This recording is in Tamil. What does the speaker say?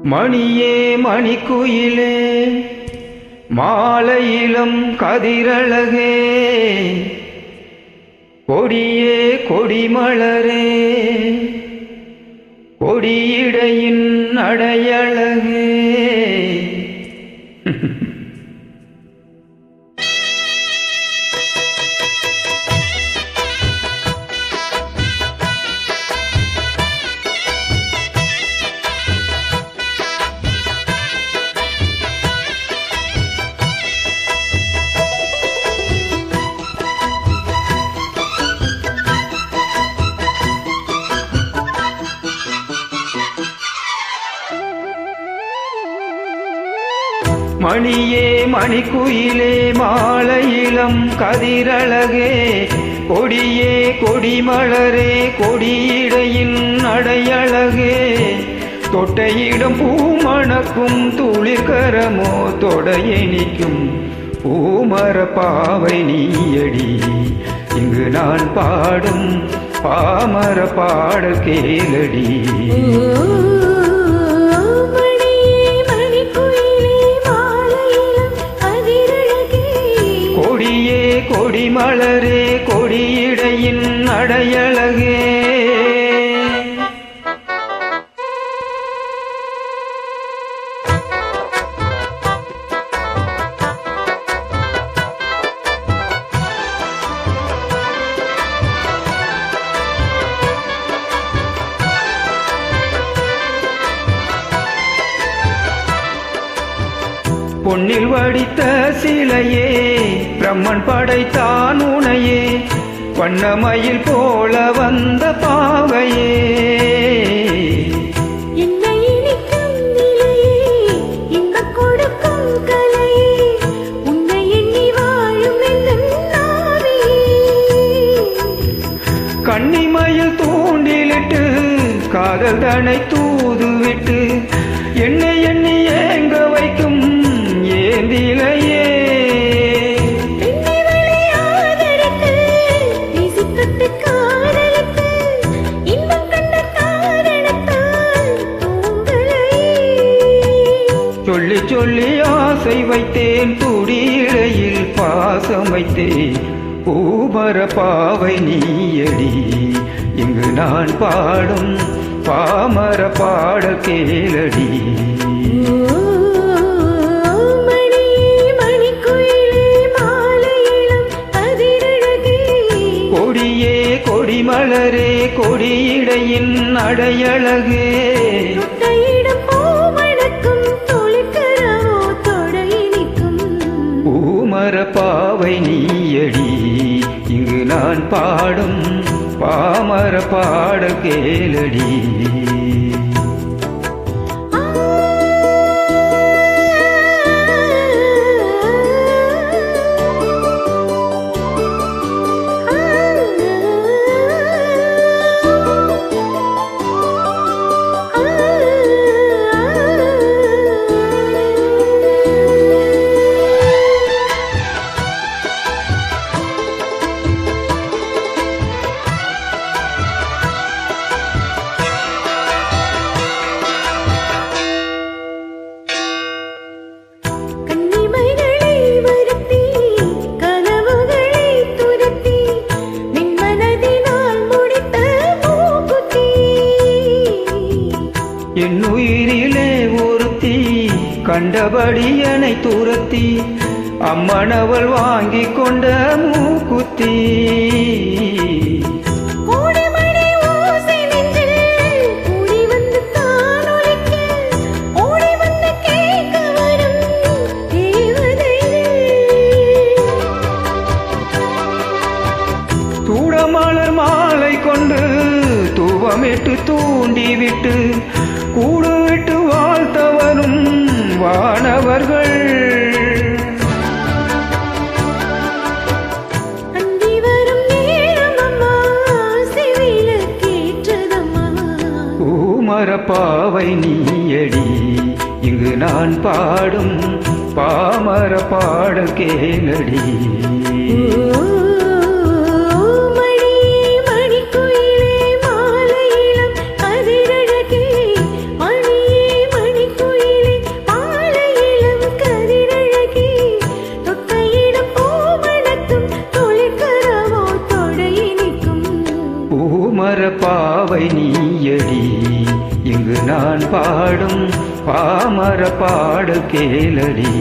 மணியே மணிக்குயிலே மாலையிலும் கதிரழகே கொடியே கொடிமலரே கொடியிடையின் அடையழகே. மணியே மணிக்குயிலே மாலையிலம் கதிரழகே கொடியே கொடிமலரே கொடியிடையின் அடையழகே தொட்டையிடம் பூமணக்கும் துளிர்கரமோ தொடையணிக்கும் பூமர பாவை நீயடி இங்கு நான் பாடும் பாமர பாடல் கேளடி. கொடிமலரே கொடியிடையின் அடையழகே. பொன்னில் வடித்த சிலையே பிரம்மன் படைத்தான் உனையே வண்ணமயில் போல வந்த பாவையே கன்னிமயில் தூண்டிலிட்டு காதல் தனை தூதுவிட்டு என்னை எண்ணி ஏங்க வைக்கும் ஏந்திலையே. சொல்லி சொல்லி ஆசை வைத்தேன் துடியிடையில் பாசம் வைத்தேன் பூமர பாவை நீயடி இங்கு நான் பாடும் பாமர பாடல் கேளடி. கொடியே கொடிமலரே கொடியிடையின் அடையழகே பூமர பாவை நீயடி இங்கு நான் பாடும் பாமர பாடல் கேளடி. என் உயிரிலே ஒருத்தி கண்டபடி என்னை துரத்தி அம்மனவள் வாங்கி கொண்ட மூக்குத்தி தூடமலர் மாலை கொண்டு தூவமிட்டு தூண்டிவிட்டு கூடு விட்டு வாழ்த்தவரும் வானவர்கள் பூமர பாவை நீயடி இங்கு நான் பாடும் பாமர பாடல் கேளடி. மணி மணிக்குயிலே மாலையிலும் கதிரழகே பாவை நீயடி இங்கு நான் பாடும் பாமர பாடு கேளடி.